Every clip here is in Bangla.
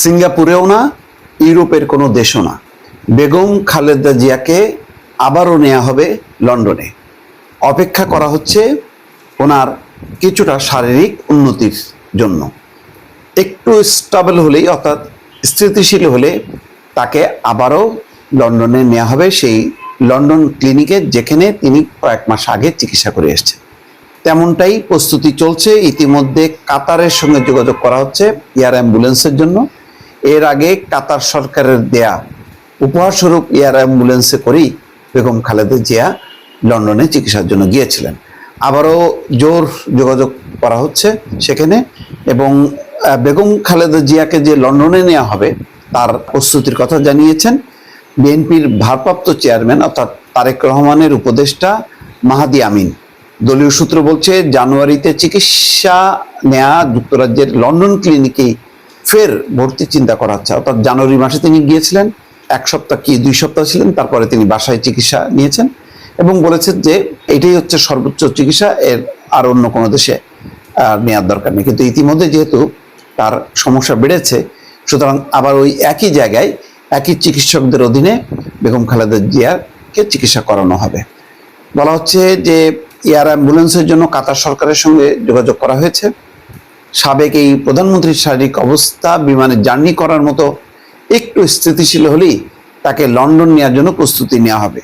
সিঙ্গাপুরেও না, ইউরোপের কোনো দেশও না। বেগম খালেদা জিয়াকে আবারও নেওয়া হবে লন্ডনে। অপেক্ষা করা হচ্ছে ওনার কিছুটা শারীরিক উন্নতির জন্য। একটু স্টেবল হলেই, অর্থাৎ স্থিতিশীল হলে তাকে আবারও লন্ডনে নেওয়া হবে, সেই লন্ডন ক্লিনিকে যেখানে তিনি কয়েক মাস আগে চিকিৎসা করে এসেছেন। তেমনটাই প্রস্তুতি চলছে। ইতিমধ্যে কাতারের সঙ্গে যোগাযোগ করা হচ্ছে এয়ার অ্যাম্বুলেন্সের জন্য। এর আগে কাতার সরকারের দেয়া উপহারস্বরূপ এয়ার অ্যাম্বুলেন্সে করেই বেগম খালেদা জিয়া লন্ডনে চিকিৎসার জন্য গিয়েছিলেন। আবারও জোর যোগাযোগ করা হচ্ছে সেখানে, এবং বেগম খালেদা জিয়াকে যে লন্ডনে নেওয়া হবে তার প্রস্তুতির কথা জানিয়েছেন বিএনপির ভারপ্রাপ্ত চেয়ারম্যান অর্থাৎ তারেক রহমানের উপদেষ্টা মাহাদি আমিন। দলীয় সূত্র বলছে জানুয়ারিতে চিকিৎসা নেয়া যুক্তরাজ্যের লন্ডন ক্লিনিকেই ফের ভর্তি চিন্তা করা হচ্ছে। অর্থাৎ জানুয়ারি মাসে তিনি গিয়েছিলেন, 1 সপ্তাহ কি 2 সপ্তাহ ছিলেন, তারপরে তিনি বাসায় চিকিৎসা নিয়েছেন এবং বলেছেন যে এটাই হচ্ছে সর্বোচ্চ চিকিৎসা, এর আর অন্য কোনো দেশে নেওয়ার দরকার নেই। কিন্তু ইতিমধ্যে যেহেতু তার সমস্যা বেড়েছে, সুতরাং আবার ওই একই জায়গায় একই চিকিৎসকদের অধীনে বেগম খালেদা জিয়াকে চিকিৎসা করানো হবে। বলা হচ্ছে যে এয়ার অ্যাম্বুলেন্সের জন্য কাতার সরকারের সঙ্গে যোগাযোগ করা হয়েছে। সাবেক এই প্রধানমন্ত্রীর শারীরিক অবস্থা বিমানে জার্নি করার মতো একটু স্থিতিশীল হলেই তাকে লন্ডন নেওয়ার জন্য প্রস্তুতি নেওয়া হবে।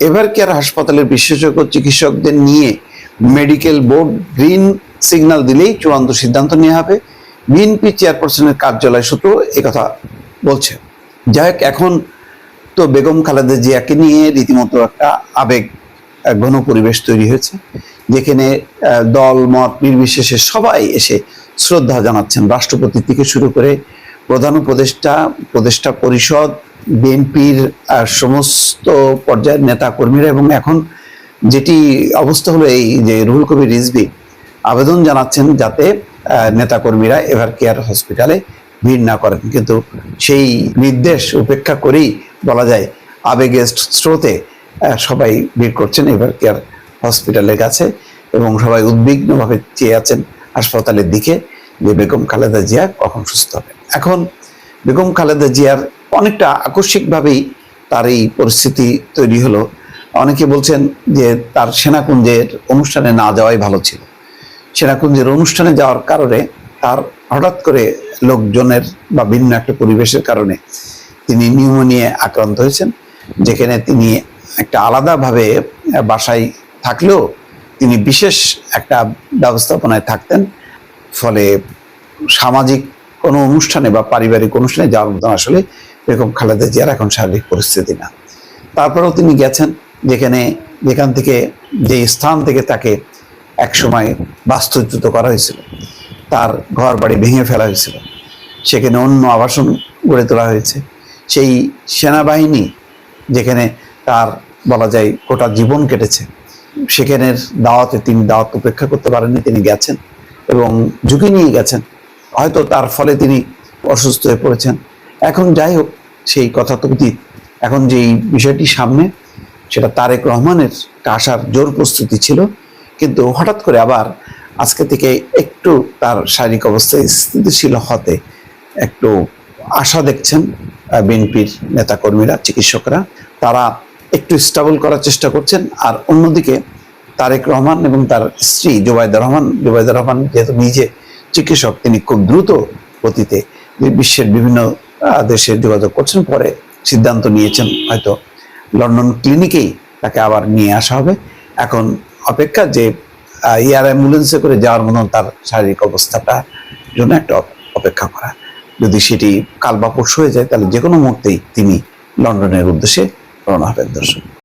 এভার কেয়ার হাসপাতালের বিশেষজ্ঞ চিকিৎসকদের নিয়ে মেডিকেল বোর্ড গ্রিন সিগন্যাল দিলেই চূড়ান্ত সিদ্ধান্ত নেওয়া হবে। বিএনপি চেয়ারপারসনের কার্যালয় সূত্র একথা বলছে। যাই হোক, এখন তো বেগম খালেদা জিয়াকে নিয়ে রীতিমতো একটা আবেগ ঘন পরিবেশ তৈরি হয়েছে, যেখানে দল মত নির্বিশেষে সবাই এসে শ্রদ্ধা জানাচ্ছেন। রাষ্ট্রপতি থেকে শুরু করে প্রধান উপদেষ্টা পরিষদ, বিএনপির সমস্ত পর্যায়ের নেতা কর্মীরা, এবং এখন যেটি অবস্থা হলো এই যে রুহুল কবির রিজভী আবেদন জানাচ্ছেন যাতে নেতাকর্মীরা এভার কেয়ার হসপিটালে ভিড় না করেন। কিন্তু সেই নির্দেশ উপেক্ষা করেই বলা যায় আবেগের স্রোতে সবাই ভিড় করছেন এভার কেয়ার হসপিটালের কাছে, এবং সবাই উদ্বিগ্নভাবে চেয়ে আছেন হাসপাতালের দিকে যে বেগম খালেদা জিয়া কখন সুস্থ হবে। এখন বেগম খালেদা জিয়ার অনেকটা আকস্মিকভাবেই তার এই পরিস্থিতি তৈরি হলো। অনেকে বলছেন যে তার সেনাকুঞ্জের অনুষ্ঠানে না যাওয়াই ভালো ছিল। সেনাকুঞ্জের অনুষ্ঠানে যাওয়ার কারণে তার হঠাৎ করে লোকজনের বা ভিন্ন একটা পরিবেশের কারণে তিনি নিউমোনিয়া আক্রান্ত হয়েছেন, যেখানে তিনি একটা আলাদাভাবে বাসায় থাকলেও তিনি বিশেষ একটা ব্যবস্থাপনায় থাকতেন। ফলে সামাজিক কোনো অনুষ্ঠানে বা পারিবারিক অনুষ্ঠানে যাওয়ার মতন আসলে বেগম খালেদা জিয়ার এখন শারীরিক পরিস্থিতি না। তারপরেও তিনি গেছেন যেখান থেকে, যে স্থান থেকে তাকে একসময় বাস্তুচ্যুত করা হয়েছিল, তার ঘর বাড়ি ভেঙে ফেলা হয়েছিল, সেখানে অন্য আবাসন গড়ে তোলা হয়েছে। সেই সেনাবাহিনী যেখানে তার বলা যায় গোটা জীবন কেটেছে, সেখানের দাওয়াতে তিনি দাওয়াত উপেক্ষা করতে পারেননি, তিনি গেছেন এবং ঝুঁকি নিয়ে গেছেন। হয়তো তার ফলে তিনি অসুস্থ হয়ে পড়েছেন। এখন যাই হোক, সেই কথা তো অতীত। এখন যেই বিষয়টি সামনে, সেটা তারেক রহমানের আসার জোর প্রস্তুতি ছিল, কিন্তু হঠাৎ করে আবার আজকে থেকে একটু তার শারীরিক অবস্থায় স্থিতিশীল হতে একটু আশা দেখছেন বিএনপির নেতাকর্মীরা, চিকিৎসকরা। তারা একটু স্টেবল করার চেষ্টা করছেন। আর অন্যদিকে তারেক রহমান এবং তার স্ত্রী জুবাইদা রহমান যেহেতু নিজে চিকিৎসক, তিনি খুব দ্রুত গতিতে বিশ্বের বিভিন্ন দেশে যোগাযোগ করছেন, পরে সিদ্ধান্ত নিয়েছেন হয়তো লন্ডন ক্লিনিকেই তাকে আবার নিয়ে আসা হবে। এখন অপেক্ষা যে এয়ার অ্যাম্বুলেন্সে করে যাওয়ার মতন তার শারীরিক অবস্থাটা জন্য একটা অপেক্ষা করা। যদি সেটি কাল বা পরশু হয়ে যায়, তাহলে যে কোনো মুহূর্তেই তিনি লন্ডনের উদ্দেশ্যে রওনা হবেন। দর্শক।